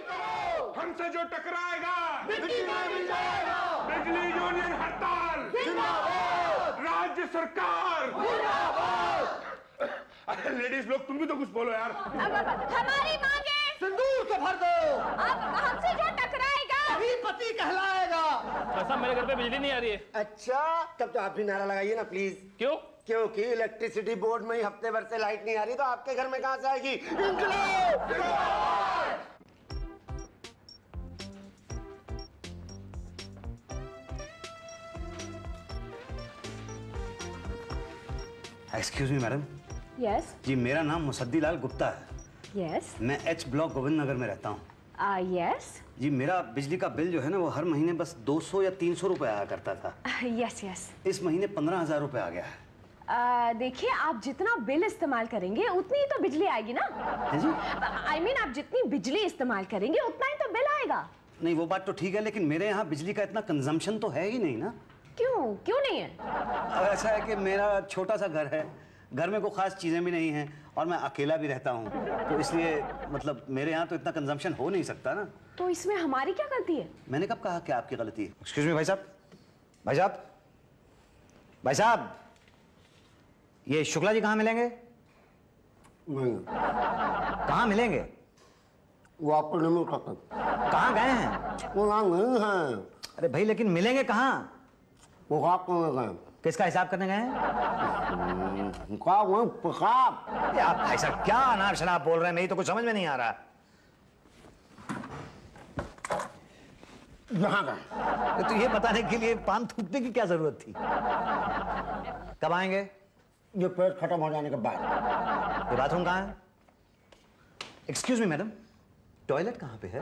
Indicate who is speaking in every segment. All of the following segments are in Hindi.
Speaker 1: करो।
Speaker 2: हमसे जो टकराएगा
Speaker 1: मिट्टी में मिल जाएगा।
Speaker 2: बिजली यूनियन हड़ताल
Speaker 1: जिंदाबाद।
Speaker 2: राज्य सरकार
Speaker 1: जिंदाबाद।
Speaker 2: अरे लेडीज लोग तुम भी तो कुछ बोलो यार।
Speaker 3: हमारी मांगे
Speaker 1: सिंदूर से भर दो।
Speaker 3: अब हमसे जो टकराएगा
Speaker 1: अभी पति कहलाएगा।
Speaker 4: ऐसा मेरे घर पे बिजली नहीं आ रही है।
Speaker 5: अच्छा, तब तो आप भी नारा लगाइए ना प्लीज।
Speaker 4: क्यों?
Speaker 5: क्योंकि इलेक्ट्रिसिटी बोर्ड में ही हफ्ते भर से लाइट नहीं आ रही, तो आपके घर में कहां से आएगी? इंकलाब!
Speaker 6: Excuse me madam.
Speaker 3: यस
Speaker 6: जी, मेरा नाम मुसद्दीलाल गुप्ता है।
Speaker 3: यस
Speaker 6: मैं एच ब्लॉक गोविंद नगर में रहता हूँ।
Speaker 3: यस
Speaker 6: जी, मेरा बिजली का बिल जो है ना, वो हर महीने बस 200 या 300 रुपए आया करता था।
Speaker 3: यस यस
Speaker 6: इस महीने 15,000 रुपए आ गया है।
Speaker 3: देखिए, आप जितना बिल इस्तेमाल करेंगे उतनी ही तो बिजली आएगी ना।
Speaker 6: है जी?
Speaker 3: I mean, आप जितनी बिजली इस्तेमाल करेंगे उतना ही तो बिल आएगा।
Speaker 6: नहीं, वो बात तो ठीक है, लेकिन मेरे यहाँ बिजली का इतना कंजम्पशन तो है ही नहीं ना।
Speaker 3: क्यों क्यों नहीं है?
Speaker 6: अब ऐसा है कि मेरा छोटा सा घर है, घर में कोई खास चीजें भी नहीं हैं, और मैं अकेला भी रहता हूँ, तो इसलिए मतलब मेरे यहाँ तो इतना कंजम्पशन हो नहीं सकता ना।
Speaker 3: तो इसमें हमारी क्या गलती है?
Speaker 6: मैंने कब कहा कि आपकी गलती है? एक्सक्यूज मी भाई साहब, भाई साहब, भाई साहब, ये शुक्ला जी कहाँ मिलेंगे?
Speaker 5: नहीं,
Speaker 6: कहाँ मिलेंगे?
Speaker 5: वो आपको नहीं मिल सकता।
Speaker 6: कहाँ गए हैं?
Speaker 5: वो वहाँ नहीं है।
Speaker 6: अरे भाई, लेकिन मिलेंगे कहाँ?
Speaker 5: वो आप कौन गए?
Speaker 6: किसका हिसाब करने गए हैं?
Speaker 5: पेशाब।
Speaker 6: आप भाई साहब क्या अनाप शनाप बोल रहे हैं, मेरी तो कुछ समझ में नहीं आ रहा।
Speaker 5: यहाँ गए।
Speaker 6: तो ये बताने के लिए पान थूकने की क्या जरूरत थी? कब आएंगे?
Speaker 5: ये पेट खत्म हो जाने के बाद।
Speaker 6: ये बाथरूम कहाँ है? एक्सक्यूज मी मैडम, टॉयलेट कहाँ पे है?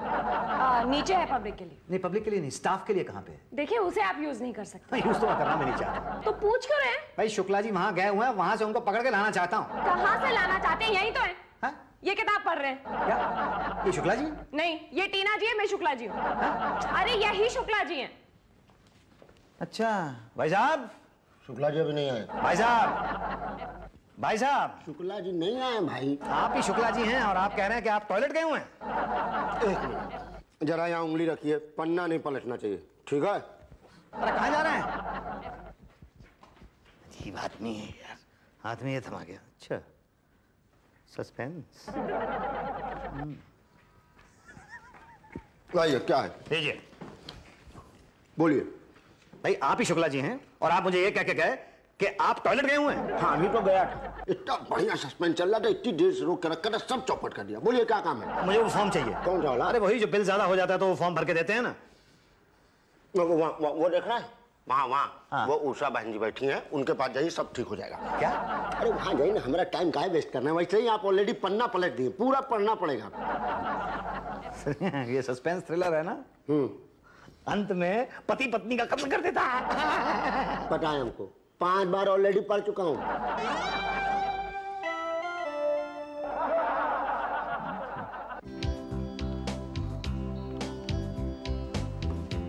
Speaker 3: नीचे है पब्लिक के लिए।
Speaker 6: नहीं, पब्लिक के लिए नहीं, स्टाफ के लिए कहाँ पे है?
Speaker 3: देखिए, उसे आप यूज नहीं कर सकते।
Speaker 6: यूज तो मैं करना भी नहीं चाहता।
Speaker 3: तो पूछ क्यों रहे हैं?
Speaker 6: भाई शुक्ला जी वहाँ गए हुए हैं, वहाँ से उनको पकड़ के लाना चाहता हूँ।
Speaker 3: कहाँ से लाना चाहते हैं? यही तो है।
Speaker 6: हाँ?
Speaker 3: ये किताब पढ़ रहे हैं।
Speaker 6: क्या? ये शुक्ला जी?
Speaker 3: नहीं, ये टीना जी है, मैं शुक्ला जी हूँ। अरे यही शुक्ला जी हैं।
Speaker 6: अच्छा भाई साहब।
Speaker 5: शुक्ला जी अभी नहीं आए।
Speaker 6: भाई साहब, भाई साहब,
Speaker 5: शुक्ला जी नहीं आए भाई।
Speaker 6: आप ही शुक्ला जी हैं और आप कह रहे हैं कि आप टॉयलेट गए हुए हैं।
Speaker 5: एक मिनट, जरा यहाँ उंगली रखिए, पन्ना नहीं पलटना चाहिए, ठीक है?
Speaker 6: अरे कहाँ जा रहे हैं? अजीब आदमी है यार, हाथ में ये थमा गया। अच्छा, सस्पेंस।
Speaker 5: आइए, क्या है?
Speaker 6: लीजिए।
Speaker 5: बोलिए।
Speaker 6: भाई आप ही शुक्ला जी हैं और आप मुझे ये कह के गए कि आप टॉयलेट गए हुए हैं।
Speaker 5: हाँ, अभी तो गया था। इतना बढ़िया सस्पेंस चल रहा था, इतनी देर से रोक के रखा था, सब चौपट कर दिया। बोलिए क्या काम है?
Speaker 6: मुझे वो फॉर्म चाहिए।
Speaker 5: कौन सा वाला?
Speaker 6: अरे वही जो बिल ज्यादा हो जाता है तो वो फॉर्म भर के देते हैं ना।
Speaker 5: वो देख रहा है? वहाँ
Speaker 6: हाँ।
Speaker 5: वो उषा बहन जी बैठी हैं, उनके पास जाइए, सब ठीक हो जाएगा।
Speaker 6: क्या?
Speaker 5: अरे वहाँ जाइए ना, हमारा टाइम काहे वेस्ट करना है? वैसे ही आप ऑलरेडी पन्ना पलट दिए, पूरा पढ़ना पड़ेगा।
Speaker 6: ये सस्पेंस थ्रिलर है ना। अंत में पति पत्नी का कत्ल कर देता है।
Speaker 5: पता है हमको, 5 बार ऑलरेडी पढ़ चुका हूँ।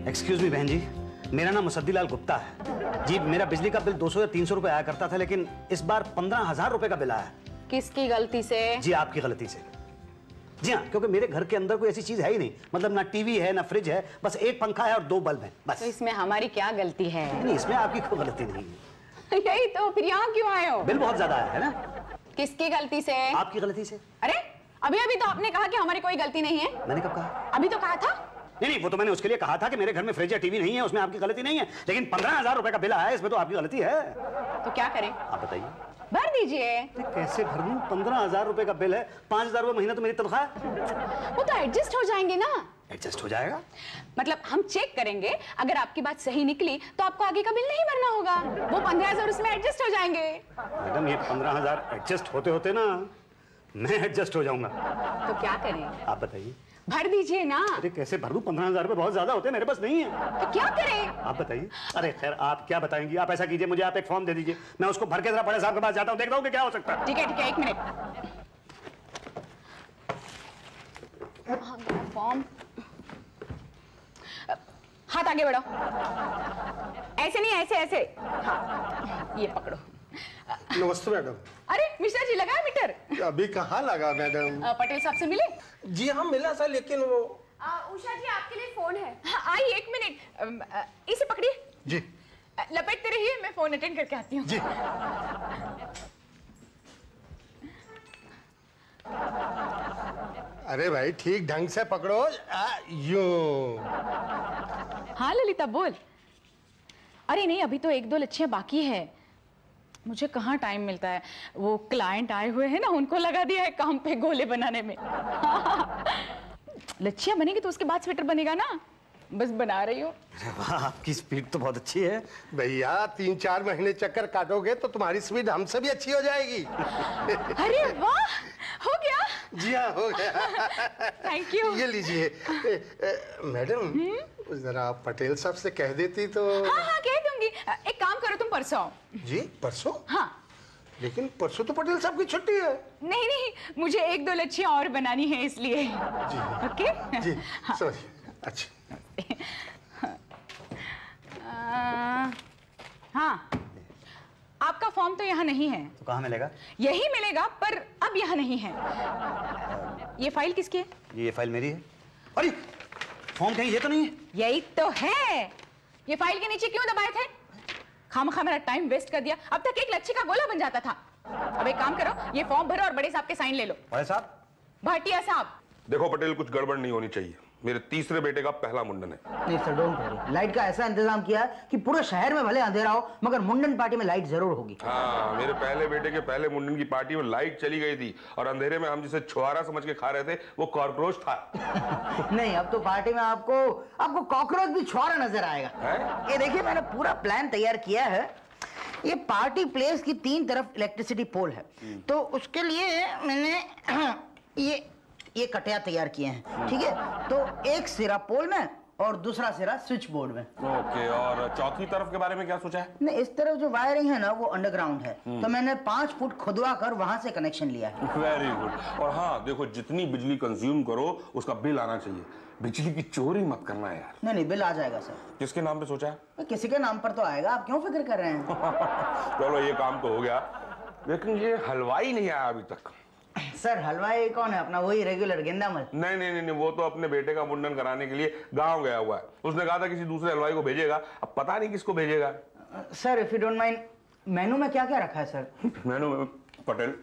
Speaker 6: एक्सक्यूज मी बहन जी, मेरा नाम मुसद्दीलाल गुप्ता है। जी, मेरा बिजली का बिल 200 या 300 रुपए आया करता था, लेकिन इस बार 15,000 रुपए का बिल आया।
Speaker 3: किसकी गलती से?
Speaker 6: जी, आपकी गलती से। जी हाँ, क्योंकि मेरे घर के अंदर कोई ऐसी चीज है ही नहीं, मतलब ना टीवी है ना फ्रिज है, बस एक पंखा है और 2 बल्ब हैं बस।
Speaker 3: तो इसमें हमारी क्या गलती है?
Speaker 6: नहीं, इसमें आपकी कोई गलती नहीं है।
Speaker 3: यही तो, फिर यहाँ क्यों आए हो?
Speaker 6: बिल बहुत ज्यादा आया है ना।
Speaker 3: किसकी गलती से?
Speaker 6: आपकी गलती से।
Speaker 3: अरे अभी अभी तो आपने कहा कि हमारी कोई गलती नहीं है।
Speaker 6: मैंने कब कहा?
Speaker 3: अभी तो कहा था।
Speaker 6: नहीं, वो तो मैंने उसके लिए कहा था कि मेरे घर में फ्रिज या टीवी नहीं है, उसमें आपकी गलती नहीं है, लेकिन 15,000 रुपए का बिल आया है, इसमें तो आपकी गलती है।
Speaker 3: तो क्या करें?
Speaker 6: आप बताइए।
Speaker 3: भर दीजिए।
Speaker 6: कैसे भर दूं? 15,000 रुपए का बिल है, 5,000 रुपए महीना तो मेरी तनख्वाह है।
Speaker 3: वो तो एडजस्ट हो जाएंगे ना।
Speaker 6: एडजस्ट हो जाएगा?
Speaker 3: मतलब हम चेक करेंगे, अगर आपकी बात सही निकली तो आपको आगे का बिल नहीं भरना होगा, वो 15,000 उसमें एडजस्ट हो जाएंगे।
Speaker 6: मैडम, ये 15,000 एडजस्ट होते होते ना मैं एडजस्ट हो जाऊंगा।
Speaker 3: तो क्या करें?
Speaker 6: आप बताइए।
Speaker 3: भर दीजिए ना।
Speaker 6: अरे कैसे भर दूं? 15,000 रुपए बहुत ज्यादा होते हैं, मेरे पास नहीं है।
Speaker 3: तो क्या करें?
Speaker 6: आप बताइए। अरे खैर, आप क्या बताएंगी? आप ऐसा कीजिए, मुझे आप एक फॉर्म दे दीजिए, मैं उसको भर के जरा बड़े साहब के पास जाता हूँ, देखता हूँ कि क्या हो सकता है।
Speaker 3: ठीक है, 1 मिनट। फॉर्म, हाथ आगे बढ़ाओ। ऐसे नहीं, ऐसे ऐसे। हाँ, ये पकड़ो।
Speaker 7: नमस्ते मैडम।
Speaker 3: अरे मिश्रा जी, लगा मीटर?
Speaker 7: अभी कहाँ लगा मैडम?
Speaker 3: पटेल साहब से मिले?
Speaker 7: जी हाँ, मिला था, लेकिन वो
Speaker 3: उषा जी आपके लिए फोन है। हाँ, आइए 1 मिनट। इसे पकड़िए
Speaker 7: जी।
Speaker 3: लपेटते रहिए, मैं फोन अटेंड करके आती हूँ।
Speaker 7: जी। अरे भाई ठीक ढंग से पकड़ो। यूं।
Speaker 3: हाँ ललिता बोल। अरे नहीं, अभी तो 1-2 लच्छियां बाकी है। मुझे कहाँ टाइम मिलता है, वो क्लाइंट आए हुए हैं ना, उनको लगा दिया है काम पे गोले बनाने में। लच्छियां बनेगी तो उसके बाद स्वेटर बनेगा ना, बस बना रही हूँ।
Speaker 6: अरे वाह, आपकी स्पीड तो बहुत अच्छी है।
Speaker 7: भैया 3-4 महीने चक्कर काटोगे तो तुम्हारी स्पीड हमसे भी अच्छी हो जाएगी।
Speaker 3: अरे वाह, हो गया।
Speaker 7: जी हाँ, हो गया।
Speaker 3: Thank you.
Speaker 7: ये लीजिए। मैडम जरा पटेल साहब से कह देती तो।
Speaker 3: हाँ हाँ कह दूंगी। एक काम करो, तुम परसों आओ।
Speaker 7: जी परसों?
Speaker 3: हाँ।
Speaker 7: लेकिन परसों तो पटेल साहब की छुट्टी है।
Speaker 3: नहीं नहीं, मुझे 1-2 लच्छियां और बनानी है इसलिए।
Speaker 7: जी
Speaker 3: ओके।
Speaker 7: जी सॉरी। अच्छा
Speaker 3: हाँ, आपका फॉर्म तो यहाँ नहीं है।
Speaker 6: तो कहाँ मिलेगा?
Speaker 3: यही मिलेगा, पर अब यहाँ नहीं है। ये फाइल किसकी है?
Speaker 6: ये फाइल मेरी है। अरे फॉर्म कहीं ये तो नहीं है?
Speaker 3: यही तो है। ये फाइल के नीचे क्यों दबाए थे? खामखा मेरा टाइम वेस्ट कर दिया। अब तक एक लच्छी का गोला बन जाता था। अब एक काम करो, ये फॉर्म भरो और बड़े साहब के साइन ले लो।
Speaker 6: बड़े साहब?
Speaker 3: भाटिया साहब।
Speaker 2: देखो पटेल, कुछ गड़बड़ नहीं होनी चाहिए। मेरे तीसरे बेटे का पहला मुंडन है।
Speaker 1: नहीं सर, डोंट वरी। लाइट का ऐसा इंतजाम किया है कि पूरे शहर में भले अंधेरा हो मगर मुंडन पार्टी में लाइट जरूर होगी।
Speaker 2: हाँ, मेरे पहले बेटे के पहले मुंडन की पार्टी में लाइट चली गई थी और अंधेरे में हम जिसे छुआरा समझ के खा रहे थे वो कॉकरोच था।
Speaker 1: नहीं, अब तो पार्टी में आपको कॉकरोच भी छुआरा नजर आएगा।
Speaker 2: है?
Speaker 1: ये देखिए, मैंने पूरा प्लान तैयार किया है। ये पार्टी प्लेस की 3 तरफ इलेक्ट्रिसिटी पोल है, तो उसके लिए मैंने ये कटिया तैयार किए हैं। ठीक है, तो एक सिरा पोल में और दूसरा सिरा स्विच बोर्ड में।
Speaker 2: ओके, और चौथी तरफ के बारे में क्या सोचा है?
Speaker 1: नहीं, इस तरफ जो वायरिंग है ना वो अंडरग्राउंड है, तो मैंने 5 फुट खुदवा कर वहां से कनेक्शन लिया है।
Speaker 2: Very good. और हाँ देखो, जितनी बिजली कंज्यूम करो उसका बिल आना चाहिए। बिजली की चोरी मत करना है यार।
Speaker 1: नहीं, बिल आ जाएगा सर।
Speaker 2: किसके नाम पे सोचा है?
Speaker 1: किसी के नाम पर तो आएगा, आप क्यों फिक्र कर रहे हैं?
Speaker 2: चलो ये काम तो हो गया, लेकिन ये हलवाई नहीं आया अभी तक।
Speaker 1: सर हलवाई कौन है? अपना वही रेगुलर गेंदामल।
Speaker 2: नहीं नहीं नहीं, वो तो अपने बेटे का मुंडन कराने के लिए गांव गया हुआ है। उसने कहा था किसी दूसरे हलवाई को भेजेगा, अब पता नहीं किसको भेजेगा।
Speaker 1: Sir if you don't mind, मेनू में क्या क्या रखा है सर?
Speaker 2: मेनू में पटेल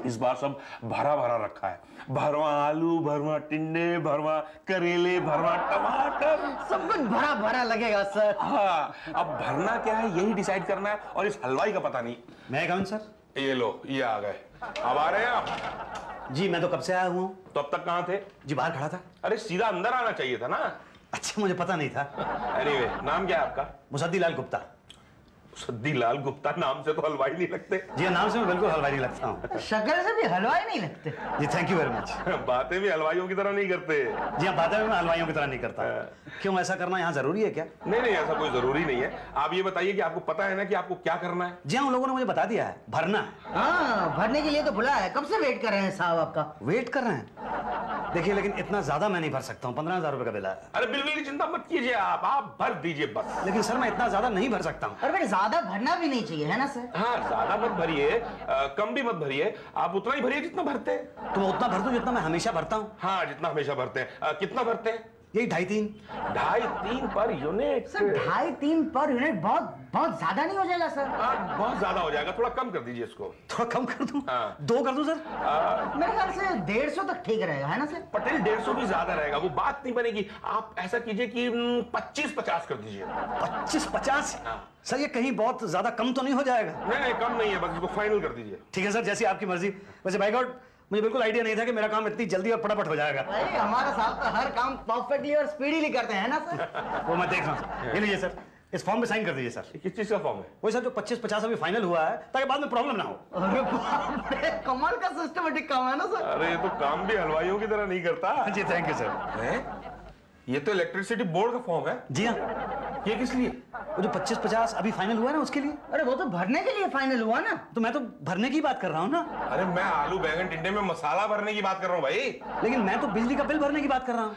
Speaker 2: इस बार सब भरा भरा रखा है। भरवा आलू, भरवा टिंडे, भरवा करेले, भरवा टमाटर,
Speaker 1: सब कुछ भरा भरा लगेगा सर।
Speaker 2: हाँ, अब भरना क्या है यही डिसाइड करना है, और इस हलवाई का पता नहीं।
Speaker 6: मैं कौन सर?
Speaker 2: ये लो, ये आ गए। अब आ रहे हैं आप?
Speaker 6: जी मैं तो कब से आया हुआ हूँ।
Speaker 2: तो अब तक कहाँ थे?
Speaker 6: जी बाहर खड़ा था।
Speaker 2: अरे सीधा अंदर आना चाहिए था ना।
Speaker 6: अच्छा मुझे पता नहीं था।
Speaker 2: एनीवे, नाम क्या है आपका?
Speaker 6: मुसद्दीलाल गुप्ता।
Speaker 2: मुसद्दीलाल गुप्ता, नाम से तो हलवाई नहीं लगते।
Speaker 6: जी नाम से मैं बिल्कुल हलवाई नहीं लगता हूँ।
Speaker 1: शक्ल से भी हलवाई नहीं लगते।
Speaker 6: जी थैंक यू वेरी मच।
Speaker 2: बातें भी हलवाइयों की तरह नहीं करते।
Speaker 6: जी हाँ, बातें मैं हलवाइयों की तरह नहीं करता। क्यों, ऐसा करना यहाँ जरूरी है क्या?
Speaker 2: नहीं नहीं, ऐसा कोई जरूरी नहीं है। आप ये बताइए कि आपको पता है ना कि आपको क्या करना है?
Speaker 6: जी हाँ, उन लोगों ने मुझे बता दिया है, भरना है।
Speaker 1: हाँ, भरने के लिए तो बुलाया है। कब से वेट कर रहे हैं साहब आपका?
Speaker 6: वेट कर रहे हैं? देखिए लेकिन इतना ज्यादा मैं नहीं भर सकता हूँ, 15,000 रुपए का बिल है।
Speaker 2: अरे बिल्कुल की चिंता मत कीजिए, आप भर दीजिए बस।
Speaker 6: लेकिन सर मैं इतना ज्यादा नहीं भर सकता हूँ।
Speaker 1: और फिर ज्यादा भरना भी नहीं चाहिए, है ना सर?
Speaker 2: हाँ, ज्यादा मत भरिए, कम भी मत भरिए, आप उतना ही भरिए जितना भरते हैं।
Speaker 6: तो मैं उतना भर दूं जितना मैं हमेशा भरता हूँ।
Speaker 2: हाँ, जितना हमेशा भरते हैं। कितना भरते हैं?
Speaker 6: यही 2.5-3।
Speaker 2: 2.5-3 per unit.
Speaker 1: Sir 2.5-3 per unit बहुत ज्यादा नहीं हो जाएगा सर?
Speaker 2: बहुत ज्यादा हो जाएगा, थोड़ा कम कर दीजिए इसको।
Speaker 6: थोड़ा कम कर दूं?
Speaker 2: हाँ।
Speaker 6: 2 कर दूं सर?
Speaker 1: मेरे ख्याल से 150 तक ठीक रहेगा, है ना सर?
Speaker 2: पटेल 150 भी ज्यादा रहेगा, वो बात नहीं बनेगी। आप ऐसा कीजिए कि 25-50 कर दीजिए।
Speaker 6: 25-50? सर ये कहीं बहुत ज्यादा कम तो नहीं हो जाएगा?
Speaker 2: नहीं नहीं, कम नहीं है, बस इसको फाइनल कर दीजिए।
Speaker 6: ठीक है सर, जैसी आपकी मर्जी। वैसे बाय गॉड मुझे बिल्कुल आइडिया नहीं था कि मेरा काम इतनी जल्दी और फटाफट हो जाएगा।
Speaker 1: भाई हमारे साथ तो हर काम परफेक्टली और स्पीडीली करते हैं ना सर?
Speaker 6: वो मैं देख रहा हूँ। ये लीजिए सर, इस फॉर्म पे साइन कर दीजिए सर।
Speaker 2: किस चीज का फॉर्म है?
Speaker 6: वही सर जो 25-50 अभी फाइनल हुआ है, ताकि बाद में प्रॉब्लम ना हो।
Speaker 1: अरे बाप रे, कमाल का सिस्टमेटिक काम है ना सर?
Speaker 2: अरे ये तो काम भी हलवाइयों की तरह नहीं करता।
Speaker 6: जी थैंक यू सर।
Speaker 2: हैं? ये तो इलेक्ट्रिसिटी बोर्ड का फॉर्म है।
Speaker 6: जी हाँ।
Speaker 2: ये किस लिए?
Speaker 6: वो जो 25-50 अभी फाइनल हुआ है ना, उसके लिए।
Speaker 1: अरे वो तो भरने के लिए फाइनल हुआ ना।
Speaker 6: तो मैं तो भरने की बात कर रहा हूँ ना।
Speaker 2: अरे मैं आलू बैंगन टिंडे में मसाला भरने की बात कर रहा हूँ भाई।
Speaker 6: लेकिन मैं तो बिजली का बिल भरने की बात कर रहा हूँ।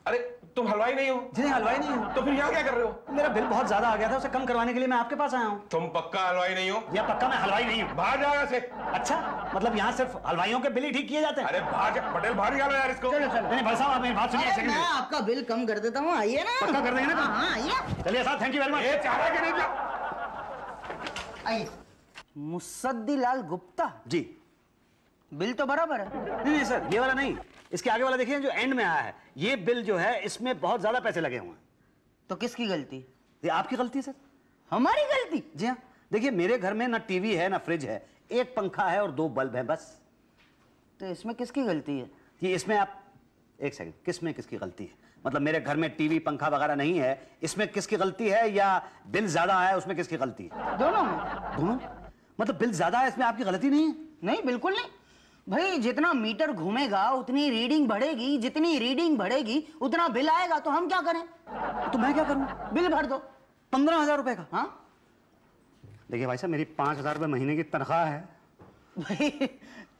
Speaker 2: अरे तुम हलवाई नहीं हो?
Speaker 6: जी नहीं, हलवाई नहीं हूँ।
Speaker 2: तो फिर यहाँ क्या कर रहे हो?
Speaker 6: मेरा बिल बहुत ज्यादा आ गया था, उसे कम करवाने के लिए मैं आपके पास आया हूँ।
Speaker 2: तुम पक्का हलवाई नहीं हो?
Speaker 6: या पक्का मैं हलवाई नहीं हूँ।
Speaker 2: बाहर जाओ यहाँ से।
Speaker 6: अच्छा मतलब यहाँ सिर्फ हलवाइयों के बिल ही ठीक किए जाते हैं?
Speaker 2: अरे बाहर जा, पटेल बाहर निकालो यार इसको।
Speaker 6: नहीं भाई साहब, आप मेरी बात सुनिए।
Speaker 1: अरे मैं आपका बिल कम कर देता हूँ, आइए ना।
Speaker 6: पक्का कर देंगे ना?
Speaker 1: हाँ आइए।
Speaker 6: चलिए साहब, थैंक यू वेरी
Speaker 2: ये
Speaker 6: मच।
Speaker 2: चाह रहा है कि नहीं जा?
Speaker 1: आइए। मुसद्दीलाल गुप्ता,
Speaker 6: जी।
Speaker 1: बिल तो बराबर है।
Speaker 6: नहीं सर, ये वाला नहीं, इसके आगे वाला देखिए जो एंड में आया है, ये बिल जो है इसमें बहुत ज्यादा पैसे लगे हुए हैं।
Speaker 1: तो किसकी गलती?
Speaker 6: ये आपकी गलती है सर।
Speaker 1: हमारी गलती?
Speaker 6: जी हाँ, देखिए मेरे घर में ना टीवी है ना फ्रिज है, एक पंखा है और 2 बल्ब है बस।
Speaker 1: तो इसमें किसकी गलती है?
Speaker 6: ये इसमें आप एक सेकंड, किसमें किसकी गलती है? मतलब मेरे घर में टीवी पंखा वगैरह नहीं है, इसमें किसकी गलती है, या बिल ज्यादा है उसमें किसकी गलती है?
Speaker 1: दोनों में।
Speaker 6: दोनों? मतलब बिल ज्यादा है इसमें आपकी गलती नहीं है?
Speaker 1: नहीं बिल्कुल नहीं भाई, जितना मीटर घूमेगा उतनी रीडिंग बढ़ेगी, जितनी रीडिंग बढ़ेगी उतना बिल आएगा, तो हम क्या करें?
Speaker 6: तो मैं क्या करूं?
Speaker 1: बिल भर दो
Speaker 6: 15,000 रुपए का।
Speaker 1: हाँ
Speaker 6: देखिए भाई साहब, मेरी 5,000 रुपए महीने की तनख्वाह है।
Speaker 1: भाई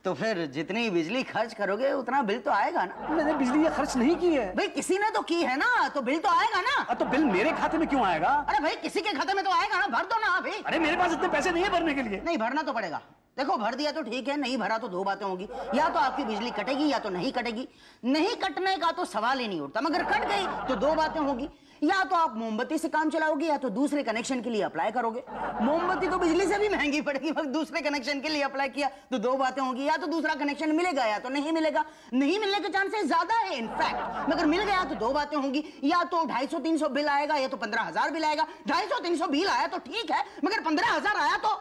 Speaker 1: तो फिर जितनी बिजली खर्च करोगे उतना बिल तो आएगा ना।
Speaker 6: मैंने बिजली का खर्च नहीं की है।
Speaker 1: भाई किसी ने तो की है ना, तो बिल तो आएगा ना।
Speaker 6: तो बिल मेरे खाते में क्यों आएगा?
Speaker 1: अरे भाई किसी के खाते में तो आएगा ना, भर दो ना भाई।
Speaker 6: अरे मेरे पास इतने पैसे नहीं है भरने के लिए।
Speaker 1: नहीं भरना तो पड़ेगा। देखो भर दिया तो ठीक है, नहीं भरा तो 2 बातें होगी, या तो आपकी बिजली कटेगी या तो नहीं कटेगी। नहीं कटने का तो सवाल ही नहीं उठता, मगर कट गई तो 2 बातें होगी, या तो आप मोमबत्ती से काम चलाओगे या तो दूसरे कनेक्शन के लिए अप्लाई करोगे। मोमबत्ती तो बिजली से भी महंगी पड़ेगी, मगर दूसरे कनेक्शन के लिए अप्लाई किया तो 2 बातें होंगी, या तो दूसरा कनेक्शन मिलेगा या तो नहीं मिलेगा। नहीं मिलने के चांसेस ज्यादा है इनफैक्ट, मगर मिल गया तो 2 बातें होंगी, या तो 250-300 बिल आएगा या तो 15,000 बिल आएगा। 250-300 बिल आया तो ठीक है, मगर 15,000 आया तो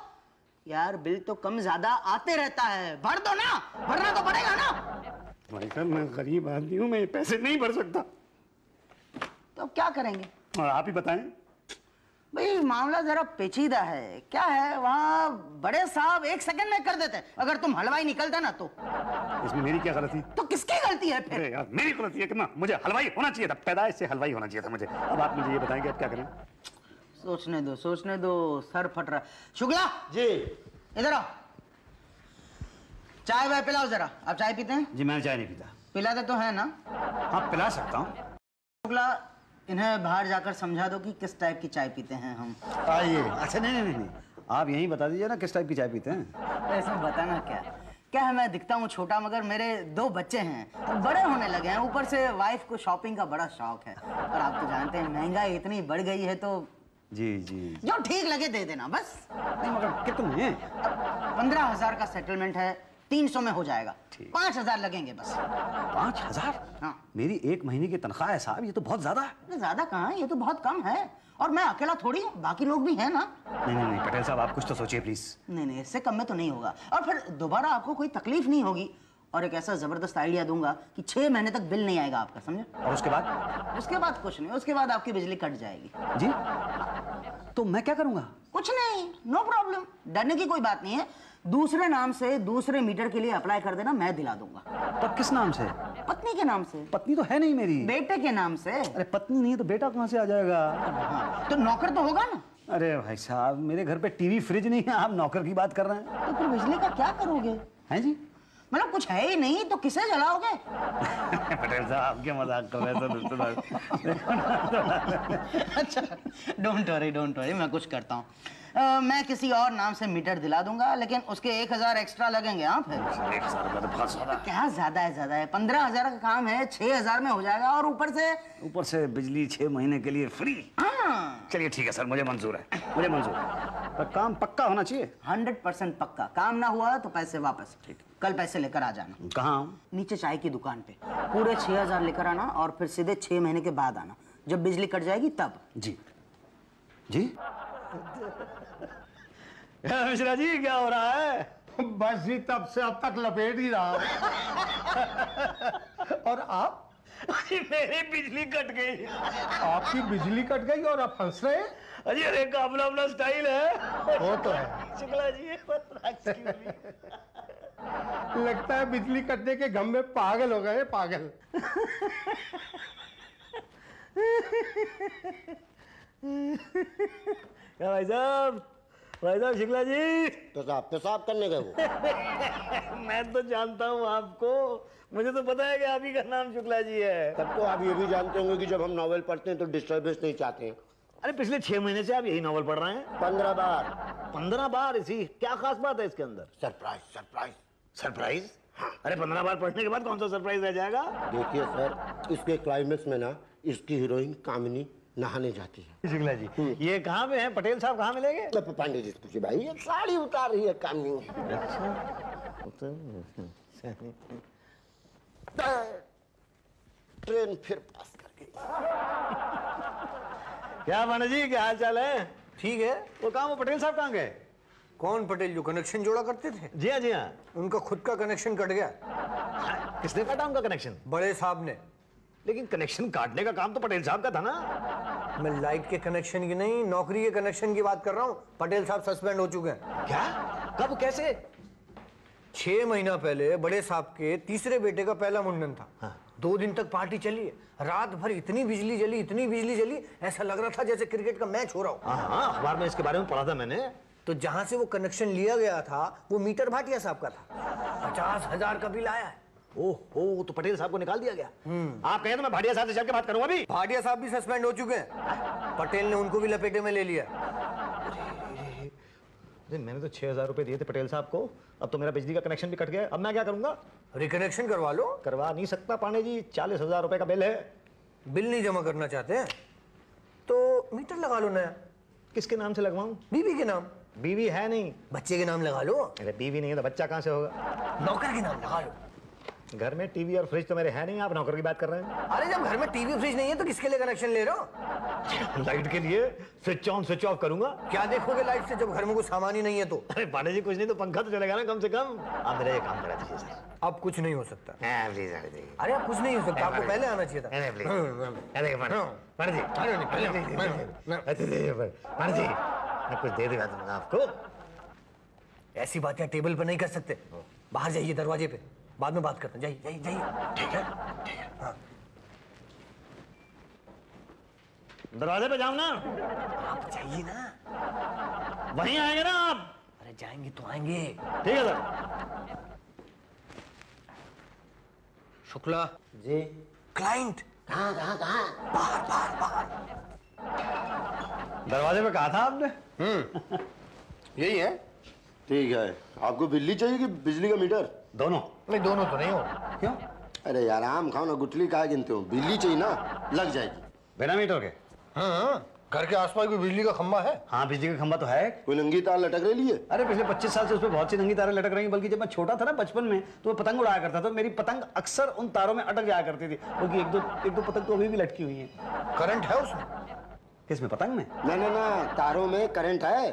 Speaker 1: यार बिल तो कम ज्यादा आते रहता है, भर दो ना, भरना तो पड़ेगा ना।
Speaker 6: भाई साहब मैं गरीब आदमी हूँ, मैं पैसे नहीं भर सकता।
Speaker 1: तो अब क्या करेंगे?
Speaker 6: और आप ही बताएं।
Speaker 1: भाई मामला जरा पेचीदा है। क्या है, वहाँ बड़े साहब 1 सेकंड में कर देते, अगर तुम हलवाई निकलता ना तो।
Speaker 6: इसमें मेरी क्या गलती?
Speaker 1: तो किसकी गलती है फिर?
Speaker 6: अरे यार मेरी गलती है कि ना, मुझे हलवाई होना चाहिए था, पैदाइश से हलवाई होना चाहिए था मुझे। अब आप मुझे ये बताएंगे अब क्या करें?
Speaker 1: सोचने दो, सर फट रहा। शुक्ला
Speaker 5: जी।
Speaker 1: इधर आओ, चाय वाय पिलाओ जरा। आप चाय पीते हैं?
Speaker 6: जी मैं चाय नहीं पीता।
Speaker 1: पिलाते तो है ना?
Speaker 6: हाँ पिला सकता हूँ।
Speaker 1: शुक्ला इन्हें बाहर जाकर समझा दो कि किस टाइप की चाय पीते हैं हम।
Speaker 6: आइए। अच्छा नहीं, आप यहीं बता दीजिए ना किस टाइप की चाय पीते हैं।
Speaker 1: ऐसे बताना क्या है, मैं दिखता हूँ छोटा, मगर मेरे 2 बच्चे हैं, तो बड़े होने लगे हैं। ऊपर से वाइफ को शॉपिंग का बड़ा शौक है, और आप तो जानते हैं महंगाई इतनी बढ़ गई है, तो
Speaker 6: जी जी
Speaker 1: जो ठीक लगे दे देना बस।
Speaker 6: नहीं मगर कितने?
Speaker 1: 15,000 का सेटलमेंट है, 300 में हो जाएगा।
Speaker 6: ठीक।
Speaker 1: 5,000 लगेंगे बस।
Speaker 6: 5,000?
Speaker 1: हाँ।
Speaker 6: मेरी 1 महीने की तनख्वाह है साहब, ये तो बहुत ज्यादा है।
Speaker 1: ज्यादा कहाँ है, ये तो बहुत कम है, और मैं अकेला थोड़ी हूँ, बाकी लोग भी हैं ना।
Speaker 6: नहीं पटेल साहब आप कुछ तो सोचिए प्लीज।
Speaker 1: नहीं इससे कम में तो नहीं होगा, और फिर दोबारा आपको कोई तकलीफ नहीं होगी। और एक ऐसा जबरदस्त आइडिया दूंगा कि 6 महीने तक बिल नहीं आएगा आपका, समझे?
Speaker 6: और उसके बाद?
Speaker 1: उसके बाद कुछ नहीं, उसके बाद आपकी बिजली कट जाएगी।
Speaker 6: जी तो मैं क्या करूंगा?
Speaker 1: कुछ नहीं, नो प्रॉब्लम, डरने की कोई बात नहीं है। दूसरे नाम से दूसरे मीटर के लिए अप्लाई कर देना, मैं दिला दूंगा।
Speaker 6: पर किस नाम से?
Speaker 1: पत्नी के नाम से।
Speaker 6: पत्नी तो है नहीं मेरी।
Speaker 1: बेटे के नाम से।
Speaker 6: अरे पत्नी नहीं है तो बेटा कहाँ से आ जाएगा?
Speaker 1: हाँ, तो नौकर तो होगा ना?
Speaker 6: अरे भाई साहब मेरे घर पे टीवी फ्रिज नहीं है, आप नौकर की बात कर रहे हैं?
Speaker 1: तो फिर बिजली का क्या करोगे?
Speaker 6: हैं जी?
Speaker 1: मतलब कुछ है ही नहीं तो किसे जलाओगे?
Speaker 6: पटेल साहब आप क्या मजाक कर रहे हैं?
Speaker 1: अच्छा डोंट वरी, मैं कुछ करता हूँ। मैं किसी और नाम से मीटर दिला दूंगा, लेकिन उसके 1,000 एक्स्ट्रा लगेंगे। हाँ फिर
Speaker 6: 1,000 रुपये तो बहुत ज्यादा।
Speaker 1: क्या ज्यादा है 15,000 का काम है, 6,000 में हो जाएगा, और ऊपर से
Speaker 6: बिजली 6 महीने के लिए फ्री।
Speaker 1: हाँ।
Speaker 6: चलिए ठीक है सर, मुझे मंजूर है, मुझे मंजूर है, पर काम पक्का होना चाहिए।
Speaker 1: 100% पक्का। काम ना हुआ तो पैसे वापस। ठीक, कल पैसे लेकर आ जाना।
Speaker 6: कहाँ?
Speaker 1: नीचे चाय की दुकान पे पूरे 6,000 लेकर आना, और फिर सीधे 6 महीने के बाद आना, जब बिजली कट जाएगी तब।
Speaker 6: जी जी। मिश्रा जी क्या हो रहा है?
Speaker 7: बस जी तब से अब तक लपेट ही रहा। और आप?
Speaker 6: मेरी बिजली कट गई।
Speaker 7: आपकी बिजली कट गई और आप हंस रहे हैं?
Speaker 6: अजी अरे का अपना स्टाइल है।
Speaker 7: वो तो है।
Speaker 6: शुक्ला जी
Speaker 7: लगता है बिजली कटने के गम में पागल हो गए, पागल।
Speaker 6: क्या भाई साहब शुक्ला जी?
Speaker 5: तो पेशाब करने गए वो?
Speaker 6: मैं तो जानता हूँ आपको, मुझे तो पता है कि आप ही का नाम शुक्ला जी है।
Speaker 5: तब तो आप ये भी जानते होंगे कि जब हम नॉवेल पढ़ते हैं तो डिस्टर्बेंस नहीं चाहते हैं।
Speaker 6: अरे पिछले 6 महीने से आप यही नॉवल पढ़ रहे हैं?
Speaker 5: 15 बार।
Speaker 6: 15 बार? इसी क्या खास बात है इसके अंदर?
Speaker 5: Surprise surprise.
Speaker 6: सरप्राइज? अरे 15 बार पढ़ने के बाद कौन सा सरप्राइज रह जाएगा?
Speaker 5: देखिए सर, इसके क्लाइमेक्स में ना इसकी हीरोइन कामिनी नहाने जाती है।
Speaker 6: शुक्ला जी, ये कहाँ पे है? पटेल साहब कहाँ मिलेंगे?
Speaker 5: तो पांडे जी से पूछिए भाई, ये साड़ी उतार रही है कामिनी। ट्रेन फिर पास कर गई।
Speaker 6: क्या पांडे जी, क्या हाल चाल है? ठीक है। वो कहाँ, वो पटेल साहब कहाँ गए?
Speaker 8: कौन पटेल? जो कनेक्शन जोड़ा करते थे?
Speaker 6: जी हाँ, जी हाँ।
Speaker 8: उनका खुद का कनेक्शन कट गया।
Speaker 6: किसने काटा उनका कनेक्शन?
Speaker 8: बड़े साहब ने।
Speaker 6: लेकिन कनेक्शन काटने का काम तो पटेल साहब का था ना।
Speaker 8: मैं लाइट के कनेक्शन की नहीं, नौकरी के कनेक्शन की बात कर रहा हूँ। पटेल साहब सस्पेंड हो चुके हैं।
Speaker 6: क्या? कब, कैसे?
Speaker 8: 6 महीना पहले बड़े साहब के तीसरे बेटे का पहला मुंडन था।
Speaker 6: हाँ।
Speaker 8: 2 दिन तक पार्टी चली है। रात भर इतनी बिजली जली, इतनी बिजली जली, ऐसा लग रहा था जैसे क्रिकेट का मैच हो रहा हो।
Speaker 6: हाँ, अखबार में इसके बारे में पढ़ा था मैंने।
Speaker 8: तो जहां से वो कनेक्शन लिया गया था वो मीटर भाटिया साहब का था। 50,000 का बिल आया है।
Speaker 6: ओहो, तो पटेल साहब को निकाल दिया गया। आप कहें तो मैं भाटिया साहब से चल के बात करूंगा। अभी
Speaker 8: भाटिया साहब भी सस्पेंड हो चुके हैं। पटेल ने उनको भी लपेटे में ले लिया।
Speaker 6: अरे मैंने तो 6,000 रुपए दिए थे पटेल साहब को। अब तो मेरा बिजली का कनेक्शन भी कट गया। अब मैं क्या करूंगा?
Speaker 8: रिकनेक्शन करवा लो।
Speaker 6: करवा नहीं सकता पांडे जी, 40,000 रुपए का बिल है।
Speaker 8: बिल नहीं जमा करना चाहते हैं तो मीटर लगा लो नया।
Speaker 6: किसके नाम से लगवाऊं?
Speaker 8: बीवी के नाम।
Speaker 6: बीवी है नहीं।
Speaker 8: बच्चे के नाम लगा लो।
Speaker 6: अरे बीवी नहीं है तो बच्चा कहां से होगा?
Speaker 8: नौकर के नाम लगा लो।
Speaker 6: घर में टीवी और फ्रिज तो मेरे है नहीं, आप नौकर की बात कर रहे हैं।
Speaker 8: अरे जब घर में टीवी फ्रिज नहीं है तो किसके लिए कनेक्शन ले रहे हो?
Speaker 6: लाइट के लिए स्विच ऑन स्विच ऑफ करूंगा।
Speaker 8: क्या देखोगे लाइट से जब घर में कोई सामान ही नहीं है तो?
Speaker 6: अरे पांडे जी, कुछ नहीं तो पंखा तो चलेगा ना कम से कम। आप मेरा ये काम करा दीजिए सर।
Speaker 8: अब कुछ नहीं हो सकता।
Speaker 6: प्लीज आ जाइए।
Speaker 8: अरे अब कुछ नहीं हो सकता, आपको पहले आना चाहिए था।
Speaker 6: अरे प्लीज, अरे पांडे जी, पांडे जी, मैं कुछ दे दिला दूंगा आपको।
Speaker 8: ऐसी बातें टेबल पर नहीं कर सकते। बाहर जाइए दरवाजे पे, बाद में बात करते हैं। जाइए जाइए जाइए।
Speaker 6: ठीक है, हाँ। दरवाजे पे जाओ ना।
Speaker 8: आप जाइए ना।
Speaker 6: वहीं आएंगे ना आप?
Speaker 8: अरे जाएंगे तो आएंगे।
Speaker 6: ठीक है सर।
Speaker 8: शुक्ला
Speaker 5: जी।
Speaker 8: क्लाइंट
Speaker 5: कहाँ कहाँ कहाँ?
Speaker 8: बाहर बाहर बाहर।
Speaker 6: दरवाजे पे कहा था आपने?
Speaker 8: यही है।
Speaker 5: ठीक है, आपको बिजली चाहिए कि बिजली का मीटर?
Speaker 6: दोनों।
Speaker 8: नहीं, दोनों तो नहीं हो।
Speaker 6: क्यों?
Speaker 5: अरे यार आम खाओ ना, गुठली काहे गिनते हो? बिजली चाहिए ना, लग जाएगी।
Speaker 6: बिना मीटर के?
Speaker 8: हाँ, घर के आसपास कोई बिजली का खंभा है?
Speaker 6: हाँ, बिजली का खंभा तो है।
Speaker 5: कोई नंगी तार लटक रही है?
Speaker 6: अरे पिछले 25 साल से उस पर बहुत सी नंगी तारें लटक रही हैं। बल्कि जब मैं छोटा था ना बचपन में, तो मैं पतंग उड़ाया करता था। मेरी पतंग अक्सर उन तारों में अटक जाया करती थी, क्योंकि एक दो पतंग तो अभी भी लटकी हुई हैं।
Speaker 8: करंट है उसमें?
Speaker 6: किसमें, पतंग में?
Speaker 5: ना ना ना, तारों में करंट है।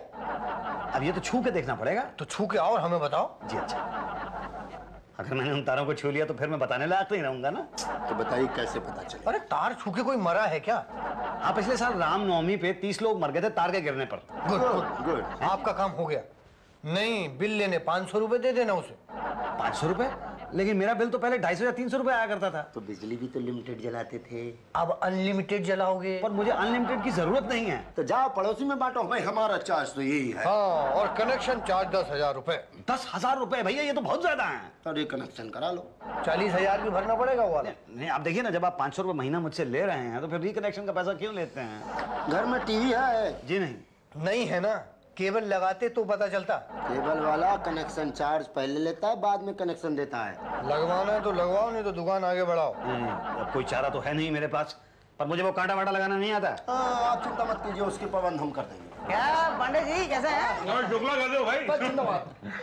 Speaker 6: अब ये तो छू के देखना पड़ेगा।
Speaker 8: तो छू के आओ और हमें बताओ।
Speaker 6: जी अच्छा। अगर मैंने उन तारों को छू लिया तो फिर मैं बताने लायक नहीं रहूंगा ना।
Speaker 5: तो बताइए कैसे पता चले?
Speaker 8: अरे तार छू के कोई मरा है क्या?
Speaker 6: हाँ, पिछले साल रामनवमी पे 30 लोग मर गए थे तार के गिरने पर।
Speaker 8: Good good
Speaker 5: good.
Speaker 8: आपका काम हो गया। नहीं, बिल लेने 500 रुपए दे देना उसे।
Speaker 6: 500 रुपए? लेकिन मेरा बिल तो पहले 250 या 300 रुपए आया करता था।
Speaker 5: तो बिजली भी तो लिमिटेड जलाते थे।
Speaker 8: अब अनलिमिटेड जलाओगे?
Speaker 6: पर मुझे अनलिमिटेड की जरूरत नहीं है।
Speaker 5: तो जाओ पड़ोसी में बांटो। भाई हमारा चार्ज तो यही है।
Speaker 8: हाँ, और कनेक्शन चार्ज 10,000 रुपए।
Speaker 6: 10,000 रुपए? भैया ये तो बहुत ज्यादा है।
Speaker 5: अरे कनेक्शन करा लो।
Speaker 8: 40,000 भी भरना पड़ेगा वो वाला।
Speaker 6: नहीं, आप देखिए ना, जब आप 500 रुपए महीना मुझसे ले रहे हैं तो फिर रिकनेक्शन का पैसा क्यों लेते हैं?
Speaker 5: घर में टीवी है?
Speaker 6: जी नहीं।
Speaker 8: नहीं है ना, केबल लगाते तो पता चलता।
Speaker 5: केबल वाला कनेक्शन चार्ज पहले लेता है, बाद में कनेक्शन देता है।
Speaker 8: लगवाना है तो लगवाओ, नहीं तो दुकान आगे बढ़ाओ।
Speaker 6: अब कोई चारा तो है नहीं मेरे पास, पर मुझे वो कांटा वाटा लगाना नहीं आता।
Speaker 5: आप चिंता मत कीजिए, उसके प्रबंध हम कर देंगे।
Speaker 1: क्या पांडे जी कैसे हैं?
Speaker 2: शुक्ला कर दो भाई।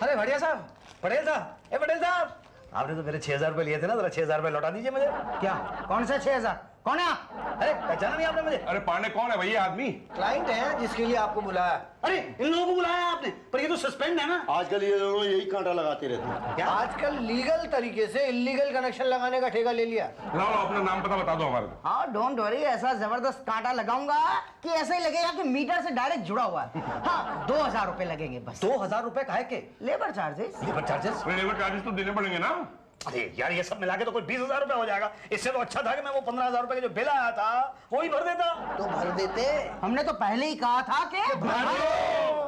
Speaker 6: अरे बढ़िया साहब, पटेल साहब, ए पटेल साहब, आपने तो मेरे 6,000 रुपए लिए थे ना, जरा 6,000 रुपए लौटा दीजिए मुझे।
Speaker 1: क्या? कौन सा 6,000? कौन है आप?
Speaker 6: अरे पहचाना नहीं आपने मुझे?
Speaker 2: अरे पांडे कौन है भैया आदमी?
Speaker 8: क्लाइंट है जिसके लिए आपको बुलाया।
Speaker 6: अरे इन लोगों को बुलाया आपने, पर ये तो सस्पेंड है ना।
Speaker 5: आजकल ये दोनों यही कांटा लगाते रहते हैं।
Speaker 6: क्या?
Speaker 8: आजकल लीगल तरीके से इलीगल कनेक्शन लगाने का ठेका ले लिया।
Speaker 2: लाओ अपना नाम पता बता दो हमारे को।
Speaker 1: हाँ डोंट वरी, ऐसा जबरदस्त कांटा लगाऊंगा कि ऐसा ही लगेगा कि मीटर से डायरेक्ट जुड़ा हुआ है। हाँ 2,000 रुपए लगेंगे बस।
Speaker 6: 2,000 रुपए काहे के?
Speaker 1: Labour charges.
Speaker 6: Labour charges?
Speaker 2: Labour charges तो देने पड़ेंगे ना।
Speaker 6: अरे यार, ये सब मिला के तो कोई 20,000 रुपए हो जाएगा। इससे तो अच्छा था कि मैं वो 15,000 रुपए का जो बिल आया था वही भर देता।
Speaker 8: तो भर देते।
Speaker 1: हमने तो पहले ही कहा था कि
Speaker 6: भर दो।